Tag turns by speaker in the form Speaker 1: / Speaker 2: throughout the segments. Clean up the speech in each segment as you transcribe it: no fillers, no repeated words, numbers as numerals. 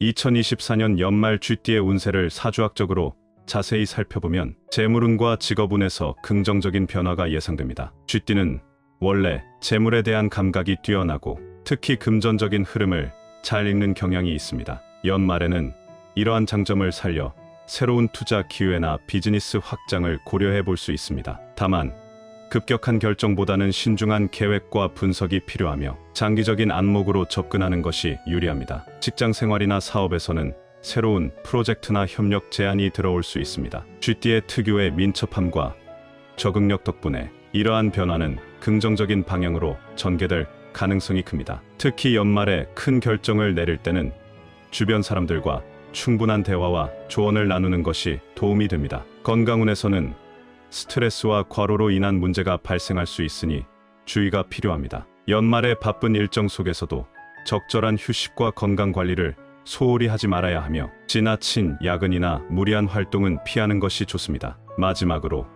Speaker 1: 2024년 연말 쥐띠의 운세를 사주학적으로 자세히 살펴보면 재물운과 직업운에서 긍정적인 변화가 예상됩니다. 쥐띠는 원래 재물에 대한 감각이 뛰어나고 특히 금전적인 흐름을 잘 읽는 경향이 있습니다. 연말에는 이러한 장점을 살려 새로운 투자 기회나 비즈니스 확장을 고려해 볼 수 있습니다. 다만 급격한 결정보다는 신중한 계획과 분석이 필요하며 장기적인 안목으로 접근하는 것이 유리합니다. 직장 생활이나 사업에서는 새로운 프로젝트나 협력 제안이 들어올 수 있습니다. 쥐띠의 특유의 민첩함과 적응력 덕분에 이러한 변화는 긍정적인 방향으로 전개될 가능성이 큽니다. 특히 연말에 큰 결정을 내릴 때는 주변 사람들과 충분한 대화와 조언을 나누는 것이 도움이 됩니다. 건강운에서는 스트레스와 과로로 인한 문제가 발생할 수 있으니 주의가 필요합니다. 연말의 바쁜 일정 속에서도 적절한 휴식과 건강 관리를 소홀히 하지 말아야 하며 지나친 야근이나 무리한 활동은 피하는 것이 좋습니다. 마지막으로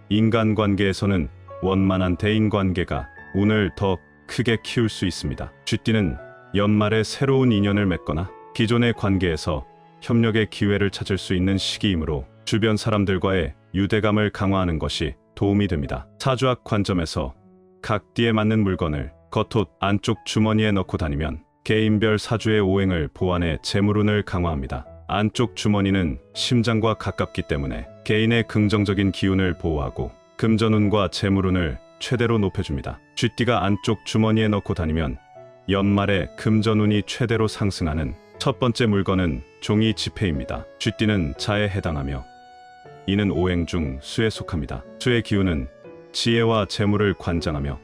Speaker 1: 인간관계에서는 원만한 대인관계가 운을 더 크게 키울 수 있습니다. 쥐띠는 연말에 새로운 인연을 맺거나 기존의 관계에서 협력의 기회를 찾을 수 있는 시기이므로 주변 사람들과의 유대감을 강화하는 것이 도움이 됩니다. 사주학 관점에서 각 띠에 맞는 물건을 겉옷 안쪽 주머니에 넣고 다니면 개인별 사주의 오행을 보완해 재물운을 강화합니다. 안쪽 주머니는 심장과 가깝기 때문에 개인의 긍정적인 기운을 보호하고 금전운과 재물운을 최대로 높여줍니다. 쥐띠가 안쪽 주머니에 넣고 다니면 연말에 금전운이 최대로 상승하는 첫 번째 물건은 종이 지폐입니다. 쥐띠는 자에 해당하며 이는 오행 중 수에 속합니다. 수의 기운은 지혜와 재물을 관장하며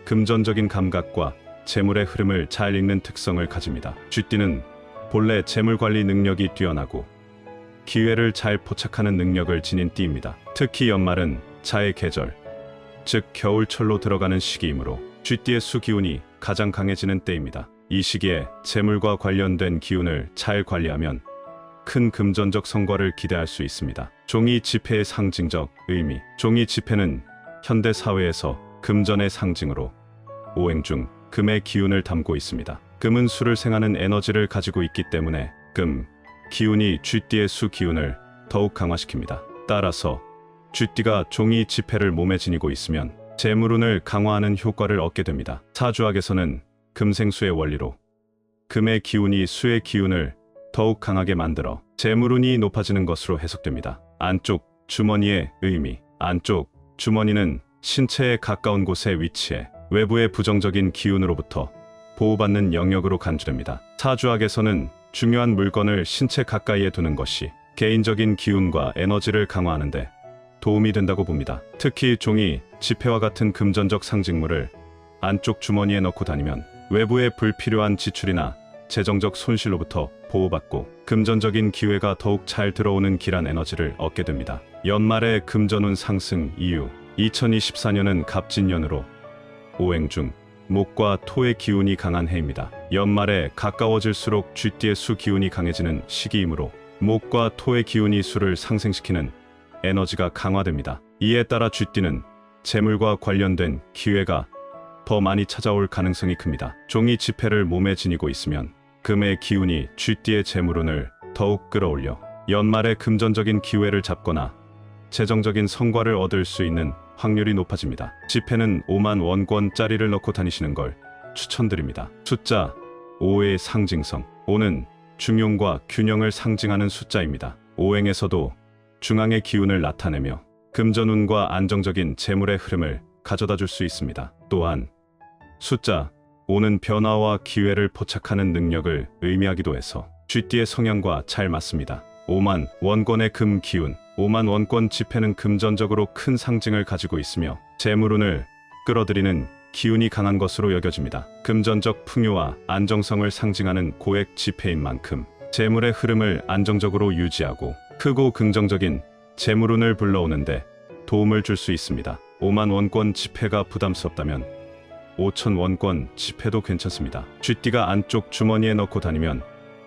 Speaker 1: 금전적인 감각과 재물의 흐름을 잘 읽는 특성을 가집니다. 쥐띠는 본래 재물관리 능력이 뛰어나고 기회를 잘 포착하는 능력을 지닌 띠입니다. 특히 연말은 자의 계절, 즉 겨울철로 들어가는 시기이므로 쥐띠의 수 기운이 가장 강해지는 때입니다. 이 시기에 재물과 관련된 기운을 잘 관리하면 큰 금전적 성과를 기대할 수 있습니다. 종이 지폐의 상징적 의미. 종이 지폐는 현대 사회에서 금전의 상징으로 오행 중 금의 기운을 담고 있습니다. 금은 수를 생하는 에너지를 가지고 있기 때문에 금 기운이 쥐띠의 수 기운을 더욱 강화시킵니다. 따라서 쥐띠가 종이 지폐를 몸에 지니고 있으면 재물운을 강화하는 효과를 얻게 됩니다. 사주학에서는 금생수의 원리로 금의 기운이 수의 기운을 더욱 강하게 만들어 재물운이 높아지는 것으로 해석됩니다. 안쪽 주머니의 의미. 안쪽 주머니는 신체에 가까운 곳에 위치해 외부의 부정적인 기운으로부터 보호받는 영역으로 간주됩니다. 사주학에서는 중요한 물건을 신체 가까이에 두는 것이 개인적인 기운과 에너지를 강화하는 데 도움이 된다고 봅니다. 특히 종이, 지폐와 같은 금전적 상징물을 안쪽 주머니에 넣고 다니면 외부의 불필요한 지출이나 재정적 손실로부터 보호받고 금전적인 기회가 더욱 잘 들어오는 길한 에너지를 얻게 됩니다. 연말의 금전운 상승 이유. 2024년은 갑진년으로 오행 중 목과 토의 기운이 강한 해입니다. 연말에 가까워질수록 쥐띠의 수 기운이 강해지는 시기이므로 목과 토의 기운이 수를 상승시키는 에너지가 강화됩니다. 이에 따라 쥐띠는 재물과 관련된 기회가 더 많이 찾아올 가능성이 큽니다. 종이 지폐를 몸에 지니고 있으면 금의 기운이 쥐띠의 재물운을 더욱 끌어올려 연말에 금전적인 기회를 잡거나 재정적인 성과를 얻을 수 있는 확률이 높아집니다. 지폐는 5만 원권짜리를 넣고 다니시는 걸 추천드립니다. 숫자 5의 상징성. 5는 중용과 균형을 상징하는 숫자입니다. 오행에서도 중앙의 기운을 나타내며 금전운과 안정적인 재물의 흐름을 가져다 줄 수 있습니다. 또한 숫자 5는 변화와 기회를 포착하는 능력을 의미하기도 해서 쥐띠의 성향과 잘 맞습니다. 5만 원권의 금 기운. 5만 원권 지폐는 금전적으로 큰 상징을 가지고 있으며 재물운을 끌어들이는 기운이 강한 것으로 여겨집니다. 금전적 풍요와 안정성을 상징하는 고액 지폐인 만큼 재물의 흐름을 안정적으로 유지하고 크고 긍정적인 재물운을 불러오는데 도움을 줄 수 있습니다. 5만 원권 지폐가 부담스럽다면 5천 원권 지폐도 괜찮습니다. 쥐띠가 안쪽 주머니에 넣고 다니면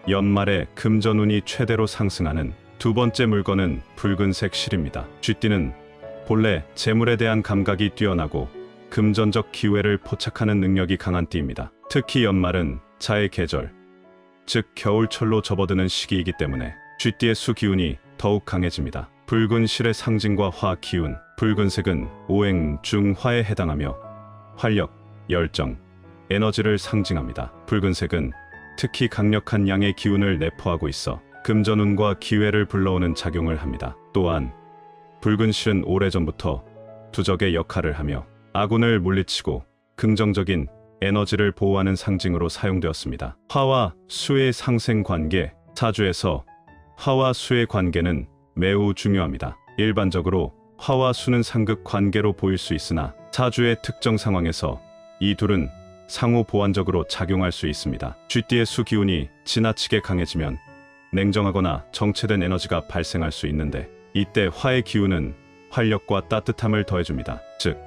Speaker 1: 연말에 금전운이 최대로 상승하는 두 번째 물건은 붉은색 실입니다. 쥐띠는 본래 재물에 대한 감각이 뛰어나고 금전적 기회를 포착하는 능력이 강한 띠입니다. 특히 연말은 자의 계절, 즉 겨울철로 접어드는 시기이기 때문에 쥐띠의 수 기운이 더욱 강해집니다. 붉은 실의 상징과 화 기운, 붉은색은 오행 중 화에 해당하며 활력, 열정, 에너지를 상징합니다. 붉은색은 특히 강력한 양의 기운을 내포하고 있어 금전운과 기회를 불러오는 작용을 합니다. 또한 붉은 실은 오래전부터 두적의 역할을 하며 아군을 물리치고 긍정적인 에너지를 보호하는 상징으로 사용되었습니다. 화와 수의 상생 관계, 사주에서 화와 수의 관계는 매우 중요합니다. 일반적으로 화와 수는 상극 관계로 보일 수 있으나 사주의 특정 상황에서 이 둘은 상호 보완적으로 작용할 수 있습니다. 쥐띠의 수 기운이 지나치게 강해지면 냉정하거나 정체된 에너지가 발생할 수 있는데 이때 화의 기운은 활력과 따뜻함을 더해줍니다. 즉,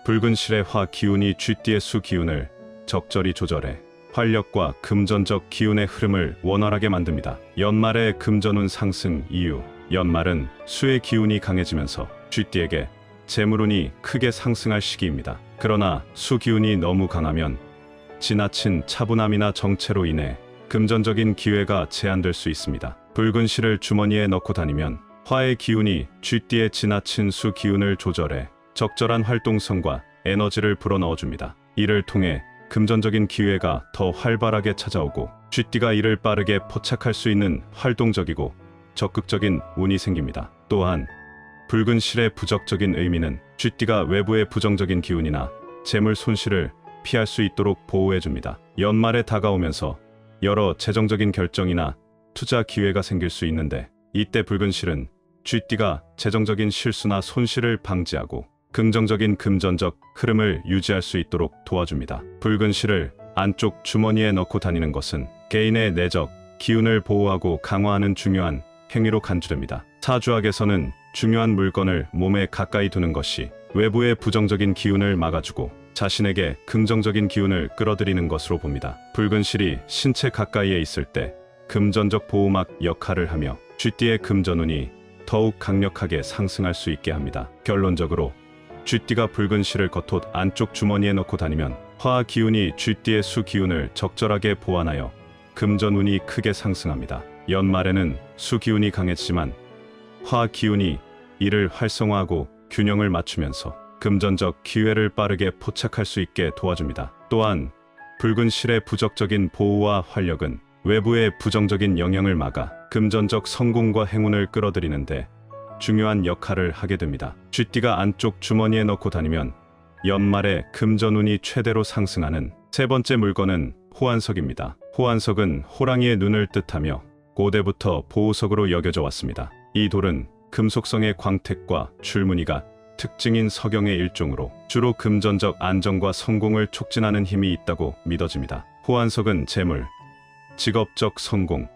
Speaker 1: 붉은 실의 화 기운이 쥐띠의 수 기운을 적절히 조절해 활력과 금전적 기운의 흐름을 원활하게 만듭니다. 연말의 금전운 상승 이유, 연말은 수의 기운이 강해지면서 쥐띠에게 재물운이 크게 상승할 시기입니다. 그러나 수 기운이 너무 강하면 지나친 차분함이나 정체로 인해 금전적인 기회가 제한될 수 있습니다. 붉은 실을 주머니에 넣고 다니면 화의 기운이 쥐띠의 지나친 수 기운을 조절해 적절한 활동성과 에너지를 불어넣어줍니다. 이를 통해 금전적인 기회가 더 활발하게 찾아오고 쥐띠가 이를 빠르게 포착할 수 있는 활동적이고 적극적인 운이 생깁니다. 또한 붉은 실의 부적적인 의미는 쥐띠가 외부의 부정적인 기운이나 재물 손실을 피할 수 있도록 보호해줍니다. 연말에 다가오면서 여러 재정적인 결정이나 투자 기회가 생길 수 있는데 이때 붉은 실은 쥐띠가 재정적인 실수나 손실을 방지하고 긍정적인 금전적 흐름을 유지할 수 있도록 도와줍니다. 붉은 실을 안쪽 주머니에 넣고 다니는 것은 개인의 내적 기운을 보호하고 강화하는 중요한 행위로 간주됩니다. 사주학에서는 중요한 물건을 몸에 가까이 두는 것이 외부의 부정적인 기운을 막아주고 자신에게 긍정적인 기운을 끌어들이는 것으로 봅니다. 붉은 실이 신체 가까이에 있을 때 금전적 보호막 역할을 하며 쥐띠의 금전운이 더욱 강력하게 상승할 수 있게 합니다. 결론적으로 쥐띠가 붉은 실을 겉옷 안쪽 주머니에 넣고 다니면 화 기운이 쥐띠의 수 기운을 적절하게 보완하여 금전운이 크게 상승합니다. 연말에는 수 기운이 강해지지만 화 기운이 이를 활성화하고 균형을 맞추면서 금전적 기회를 빠르게 포착할 수 있게 도와줍니다. 또한 붉은 실의 부적적인 보호와 활력은 외부의 부정적인 영향을 막아 금전적 성공과 행운을 끌어들이는데 중요한 역할을 하게 됩니다. 쥐띠가 안쪽 주머니에 넣고 다니면 연말에 금전운이 최대로 상승하는 세 번째 물건은 호환석입니다. 호환석은 호랑이의 눈을 뜻하며 고대부터 보호석으로 여겨져 왔습니다. 이 돌은 금속성의 광택과 줄무늬가 특징인 석영의 일종으로 주로 금전적 안정과 성공을 촉진하는 힘이 있다고 믿어집니다. 호환석은 재물, 직업적 성공,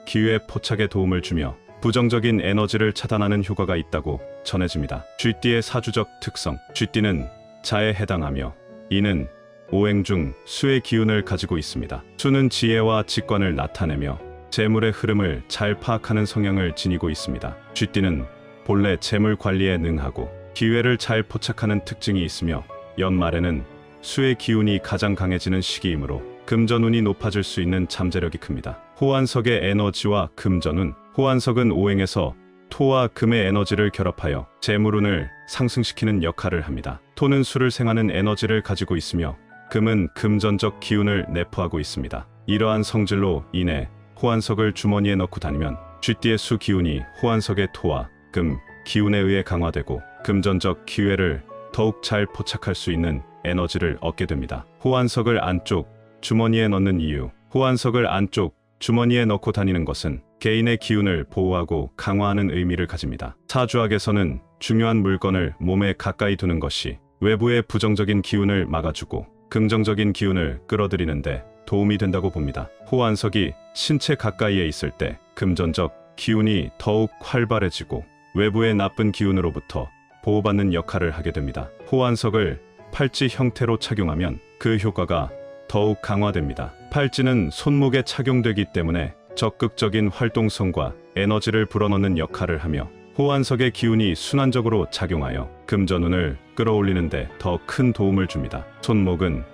Speaker 1: 기회 포착에 도움을 주며 부정적인 에너지를 차단하는 효과가 있다고 전해집니다. 쥐띠의 사주적 특성, 쥐띠는 자에 해당하며 이는 오행 중 수의 기운을 가지고 있습니다. 수는 지혜와 직관을 나타내며 재물의 흐름을 잘 파악하는 성향을 지니고 있습니다. 쥐띠는 본래 재물 관리에 능하고 기회를 잘 포착하는 특징이 있으며 연말에는 수의 기운이 가장 강해지는 시기이므로 금전운이 높아질 수 있는 잠재력이 큽니다. 호환석의 에너지와 금전운, 호환석은 오행에서 토와 금의 에너지를 결합하여 재물운을 상승시키는 역할을 합니다. 토는 수를 생하는 에너지를 가지고 있으며 금은 금전적 기운을 내포하고 있습니다. 이러한 성질로 인해 호환석을 주머니에 넣고 다니면 쥐띠의 수 기운이 호환석의 토와 금 기운에 의해 강화되고 금전적 기회를 더욱 잘 포착할 수 있는 에너지를 얻게 됩니다. 호환석을 안쪽 주머니에 넣는 이유, 호환석을 안쪽 주머니에 넣고 다니는 것은 개인의 기운을 보호하고 강화하는 의미를 가집니다. 사주학에서는 중요한 물건을 몸에 가까이 두는 것이 외부의 부정적인 기운을 막아주고 긍정적인 기운을 끌어들이는데 도움이 된다고 봅니다. 호환석이 신체 가까이에 있을 때 금전적 기운이 더욱 활발해지고 외부의 나쁜 기운으로부터 보호받는 역할을 하게 됩니다. 호환석을 팔찌 형태로 착용하면 그 효과가 더욱 강화됩니다. 팔찌는 손목에 착용되기 때문에 적극적인 활동성과 에너지를 불어넣는 역할을 하며 호환석의 기운이 순환적으로 작용하여 금전운을 끌어올리는데 더 큰 도움을 줍니다. 손목은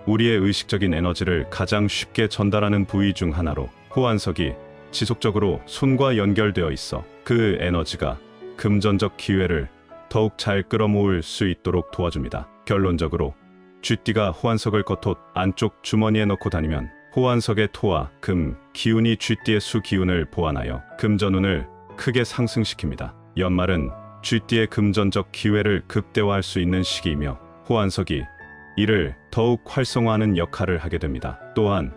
Speaker 1: 우리의 의식적인 에너지를 가장 쉽게 전달하는 부위 중 하나로 호환석이 지속적으로 손과 연결되어 있어 그 에너지가 금전적 기회를 더욱 잘 끌어모을 수 있도록 도와줍니다. 결론적으로 쥐띠가 호환석을 겉옷 안쪽 주머니에 넣고 다니면 호환석의 토와 금 기운이 쥐띠의 수 기운을 보완하여 금전운을 크게 상승시킵니다. 연말은 쥐띠의 금전적 기회를 극대화할 수 있는 시기이며 호환석이 이를 더욱 활성화하는 역할을 하게 됩니다. 또한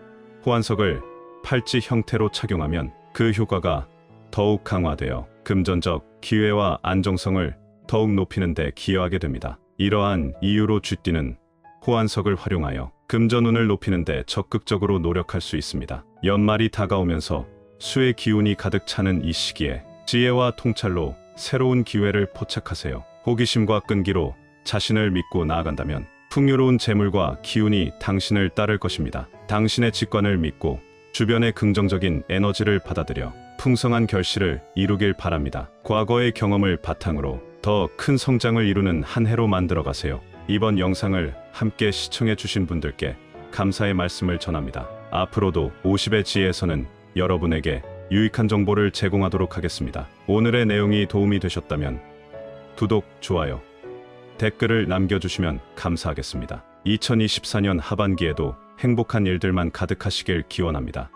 Speaker 1: 호환석을 팔찌 형태로 착용하면 그 효과가 더욱 강화되어 금전적 기회와 안정성을 더욱 높이는 데 기여하게 됩니다. 이러한 이유로 쥐띠는 호환석을 활용하여 금전운을 높이는 데 적극적으로 노력할 수 있습니다. 연말이 다가오면서 수의 기운이 가득 차는 이 시기에 지혜와 통찰로 새로운 기회를 포착하세요. 호기심과 끈기로 자신을 믿고 나아간다면 풍요로운 재물과 기운이 당신을 따를 것입니다. 당신의 직관을 믿고 주변의 긍정적인 에너지를 받아들여 풍성한 결실을 이루길 바랍니다. 과거의 경험을 바탕으로 더 큰 성장을 이루는 한 해로 만들어 가세요. 이번 영상을 함께 시청해 주신 분들께 감사의 말씀을 전합니다. 앞으로도 50의 지혜에서는 여러분에게 유익한 정보를 제공하도록 하겠습니다. 오늘의 내용이 도움이 되셨다면 구독, 좋아요, 댓글을 남겨주시면 감사하겠습니다. 2024년 하반기에도 행복한 일들만 가득하시길 기원합니다.